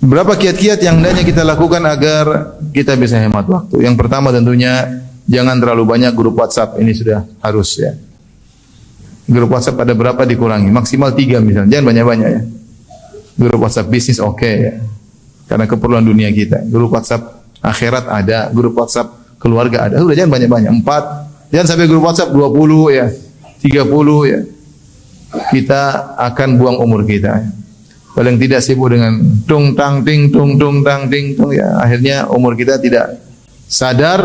Berapa kiat-kiat yang hendaknya kita lakukan agar kita bisa hemat waktu? Yang pertama tentunya jangan terlalu banyak grup WhatsApp. Ini sudah harus ya. Grup WhatsApp ada berapa dikurangi? Maksimal 3 misalnya. Jangan banyak-banyak ya. Grup WhatsApp bisnis oke ya. Karena keperluan dunia kita. Grup WhatsApp akhirat ada. Grup WhatsApp keluarga ada. Udah jangan banyak-banyak. 4. Jangan sampai grup WhatsApp 20 ya. 30 ya. Kita akan buang umur kita ya. Paling tidak sibuk dengan tung tang ting tung ya. Akhirnya umur kita tidak sadar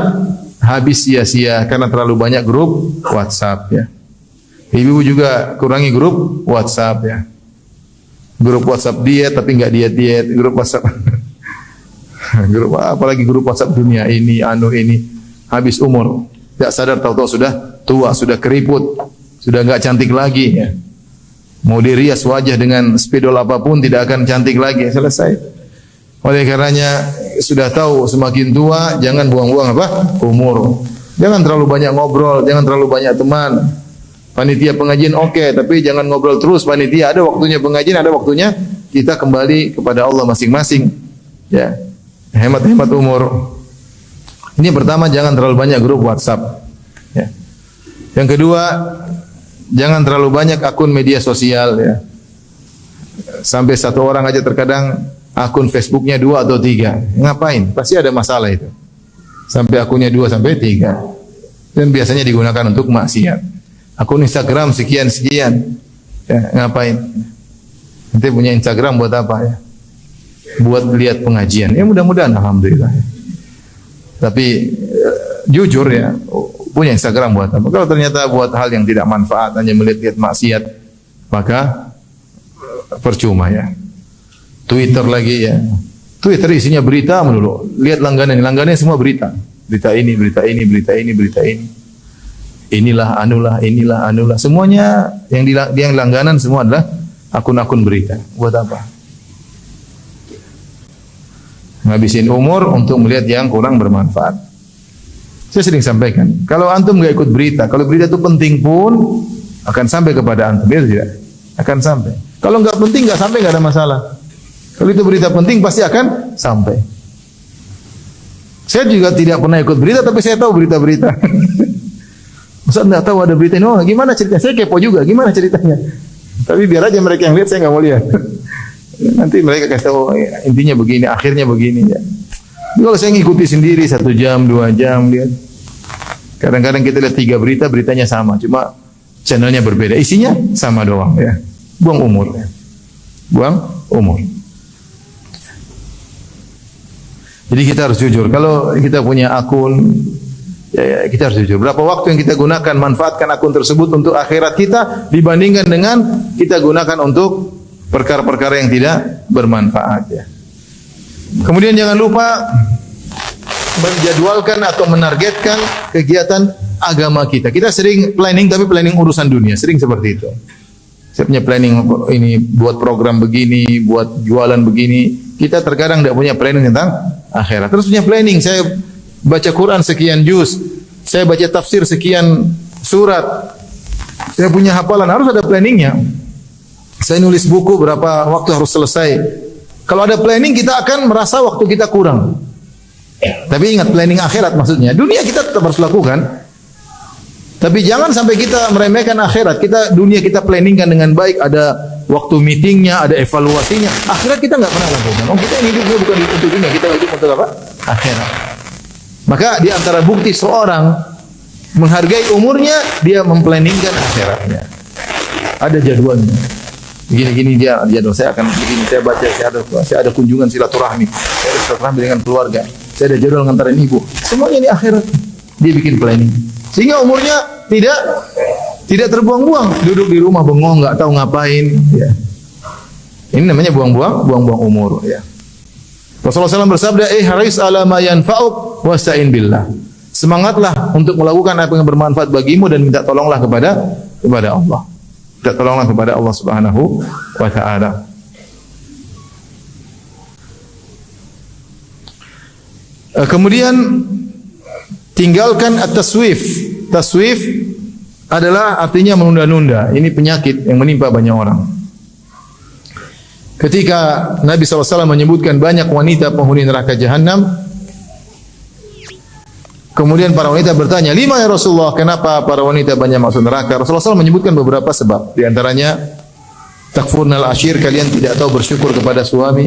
habis sia-sia karena terlalu banyak grup WhatsApp ya. Ibu juga kurangi grup WhatsApp ya. Grup WhatsApp diet tapi enggak diet, grup WhatsApp grup apalagi grup WhatsApp dunia ini habis umur. Tidak sadar tahu-tahu sudah tua, sudah keriput, sudah enggak cantik lagi ya. Mau dirias wajah dengan spidol apapun tidak akan cantik lagi. Selesai. Oleh karenanya sudah tahu semakin tua jangan buang-buang umur. Jangan terlalu banyak ngobrol, jangan terlalu banyak teman. Panitia pengajian oke, tapi jangan ngobrol terus panitia. Ada waktunya pengajian, ada waktunya kita kembali kepada Allah masing-masing. Ya. Hemat-hemat umur. Ini pertama jangan terlalu banyak grup WhatsApp. Ya. Yang kedua, jangan terlalu banyak akun media sosial ya. Sampai satu orang aja terkadang akun Facebooknya 2 atau 3. Ngapain? Pasti ada masalah itu. Sampai akunnya 2 sampai 3. Dan biasanya digunakan untuk maksiat. Akun Instagram sekian-sekian. Ya, ngapain? Nanti punya Instagram buat apa ya? Buat lihat pengajian. Ya mudah-mudahan alhamdulillah. Ya. Tapi jujur ya, punya Instagram buat apa? Kalau ternyata buat hal yang tidak manfaat, hanya melihat maksiat, maka percuma ya. Twitter lagi ya. Twitter isinya berita melulu. Lihat langganan semua berita. Berita ini, berita ini, berita ini, berita ini. Inilah anulah. Semuanya yang langganan semua adalah akun-akun berita. Buat apa? Ngabisin umur untuk melihat yang kurang bermanfaat. Saya sering sampaikan, kalau antum nggak ikut berita, kalau berita itu penting pun akan sampai kepada antum, ya tidak? Akan sampai. Kalau nggak penting nggak sampai nggak ada masalah. Kalau itu berita penting pasti akan sampai. Saya juga tidak pernah ikut berita, tapi saya tahu berita-berita. Masa nggak tahu ada berita ini? Oh, gimana ceritanya? Saya kepo juga, gimana ceritanya? Tapi biar aja mereka yang lihat, saya nggak mau lihat. Nanti mereka kasih tahu intinya begini, akhirnya begini ya. Kalau saya ngikuti sendiri 1 jam, 2 jam lihat. Kadang-kadang kita lihat 3 berita, beritanya sama, cuma channelnya berbeda, isinya sama doang ya. Buang umur ya. Buang umur. Jadi kita harus jujur. Kalau kita punya akun, ya, kita harus jujur. Berapa waktu yang kita gunakan manfaatkan akun tersebut untuk akhirat kita dibandingkan dengan kita gunakan untuk perkara-perkara yang tidak bermanfaat ya. Kemudian jangan lupa menjadwalkan atau menargetkan kegiatan agama kita. Kita sering planning tapi planning urusan dunia, sering seperti itu. Saya punya planning ini buat program begini, buat jualan begini. Kita terkadang tidak punya planning tentang akhirat. Terus punya planning, saya baca Quran sekian juz, saya baca tafsir sekian surat. Saya punya hafalan, harus ada planningnya. Saya nulis buku berapa waktu harus selesai. Kalau ada planning kita akan merasa waktu kita kurang. Tapi ingat planning akhirat maksudnya. Dunia kita tetap harus lakukan. Tapi jangan sampai kita meremehkan akhirat. Dunia kita planningkan dengan baik, ada waktu meetingnya, ada evaluasinya. Akhirat kita enggak pernah lakukan. Oh, kita ini hidupnya bukan untuk dunia, kita hidup untuk apa? Akhirat. Maka di antara bukti seorang menghargai umurnya, dia memplanningkan akhiratnya. Ada jadwalnya. Begini-gini dia jadwal, saya akan begini, saya baca, saya ada kunjungan silaturahmi, saya ada silaturahmi dengan keluarga, saya ada jadwal ngantarin ibu, semuanya di akhirat dia bikin planning, sehingga umurnya tidak terbuang-buang, duduk di rumah bengong, nggak tahu ngapain, ya. Ini namanya buang-buang umur, ya. Rasulullah SAW bersabda, haris ala ma yanfa'uk wasta'in billah. Semangatlah untuk melakukan apa yang bermanfaat bagimu dan minta tolonglah kepada Allah. Minta tolonglah kepada Allah Subhanahu wa taala. Kemudian tinggalkan at-taswif. Taswif adalah artinya menunda-nunda. Ini penyakit yang menimpa banyak orang. ketika Nabi SAW menyebutkan banyak wanita penghuni neraka Jahannam, kemudian para wanita bertanya, "Lima ya Rasulullah, kenapa para wanita banyak masuk neraka?" Rasulullah SAW menyebutkan beberapa sebab. Di antaranya, takfurnal ashir, kalian tidak tahu bersyukur kepada suami.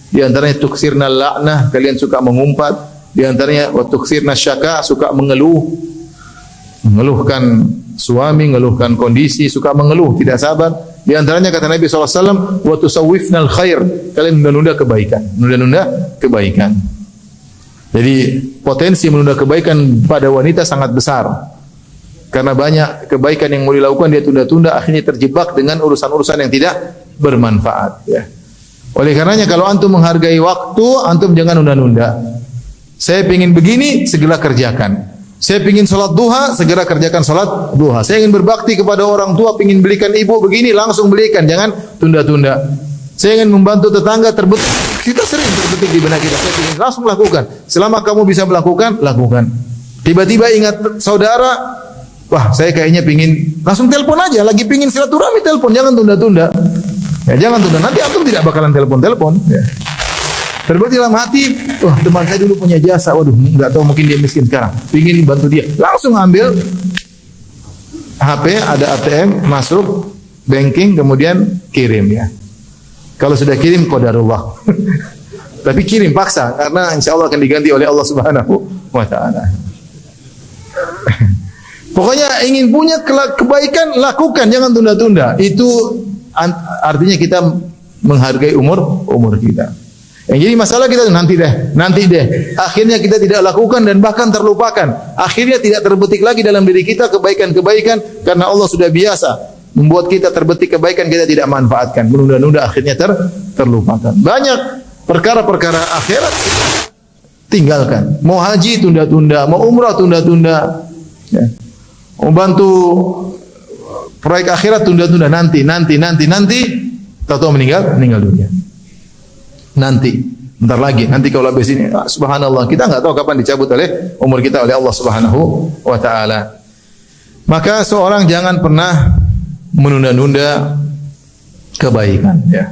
Di antaranya tuksirnal la'nah, kalian suka mengumpat. Di antaranya wa tuksirnas syaka, suka mengeluh. Mengeluhkan suami, mengeluhkan kondisi, suka mengeluh, tidak sabar. Di antaranya kata Nabi SAW, wa tusawwifnal khair, kalian menunda-nunda kebaikan. Menunda-nunda kebaikan. Jadi potensi menunda kebaikan pada wanita sangat besar. Karena banyak kebaikan yang mau dilakukan dia tunda-tunda, akhirnya terjebak dengan urusan-urusan yang tidak bermanfaat. Ya. Oleh karenanya kalau antum menghargai waktu, antum jangan nunda-nunda. Saya ingin begini, segera kerjakan. Saya ingin sholat duha, segera kerjakan sholat duha. Saya ingin berbakti kepada orang tua, ingin belikan ibu begini, langsung belikan, jangan tunda-tunda. Saya ingin membantu tetangga terbetik. Kita sering terbetik di benak kita. Saya ingin langsung lakukan. Selama kamu bisa melakukan, lakukan. Tiba-tiba ingat saudara, wah saya kayaknya pingin, langsung telepon aja. Lagi pingin silaturahmi, telepon, jangan tunda-tunda. Ya jangan tunda. Nanti antum tidak bakalan telepon-telepon. Ya. Terbukti dalam hati, wah teman saya dulu punya jasa, waduh nggak tahu mungkin dia miskin sekarang, pingin bantu dia, langsung ambil HP, ada ATM, masuk banking, kemudian kirim ya. Kalau sudah kirim qadarullah, tapi kirim paksa karena insya Allah akan diganti oleh Allah Subhanahu wa Ta'ala. Pokoknya ingin punya kebaikan lakukan, jangan tunda-tunda. Itu artinya kita menghargai umur kita. Yang jadi masalah kita nanti deh. Akhirnya kita tidak lakukan dan bahkan terlupakan. Akhirnya tidak terbetik lagi dalam diri kita kebaikan-kebaikan karena Allah sudah biasa membuat kita terbetik kebaikan, kita tidak manfaatkan. Menunda-nunda akhirnya terlupakan. Banyak perkara-perkara akhirat tinggalkan. Mau haji tunda-tunda, mau umrah tunda-tunda. Ya. Mau bantu proyek akhirat tunda-tunda, nanti. Tahu-tahu meninggal dunia. Nanti, bentar lagi, nanti kalau habis ini, subhanallah, kita enggak tahu kapan dicabut oleh umur kita oleh Allah Subhanahu wa Ta'ala. Maka seorang jangan pernah menunda-nunda kebaikan, ya.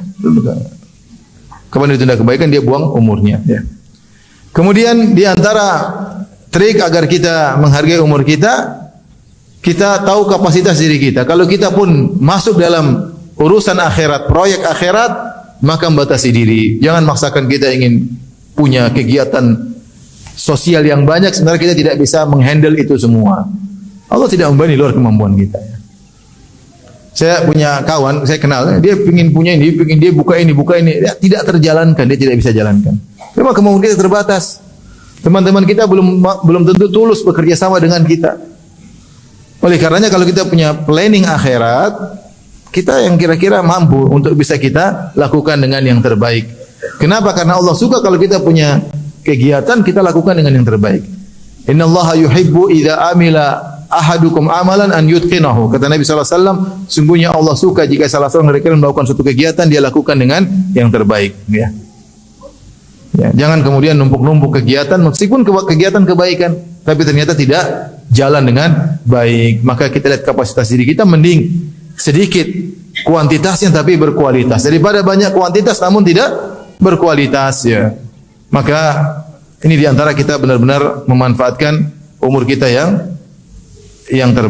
Kapan ditunda kebaikan dia buang umurnya, ya. Kemudian di antara trik agar kita menghargai umur kita tahu kapasitas diri kita. Kalau kita pun masuk dalam urusan akhirat, proyek akhirat, maka membatasi diri. Jangan maksakan kita ingin punya kegiatan sosial yang banyak, sebenarnya kita tidak bisa menghandle itu semua. Allah tidak membebani luar kemampuan kita. Saya punya kawan, saya kenal, dia ingin punya ini, ingin dia buka ini, dia tidak terjalankan, dia tidak bisa jalankan. Memang kemampuan kita terbatas. Teman-teman kita belum tentu tulus bekerja sama dengan kita. Oleh karenanya kalau kita punya planning akhirat, kita yang kira-kira mampu untuk bisa kita lakukan dengan yang terbaik. Kenapa? Karena Allah suka kalau kita punya kegiatan, kita lakukan dengan yang terbaik. Innallaha yuhibbu idza amila ahadukum amalan an yutqinahu. Kata Nabi SAW, sungguhnya Allah suka jika salah seorang dari kalian melakukan suatu kegiatan, dia lakukan dengan yang terbaik. Ya. Ya, jangan kemudian numpuk-numpuk kegiatan, meskipun kegiatan kebaikan, tapi ternyata tidak jalan dengan baik. Maka kita lihat kapasitas diri kita, mending sedikit kuantitasnya tapi berkualitas daripada banyak kuantitas namun tidak berkualitas, ya. Maka ini diantara kita benar-benar memanfaatkan umur kita yang terbaik.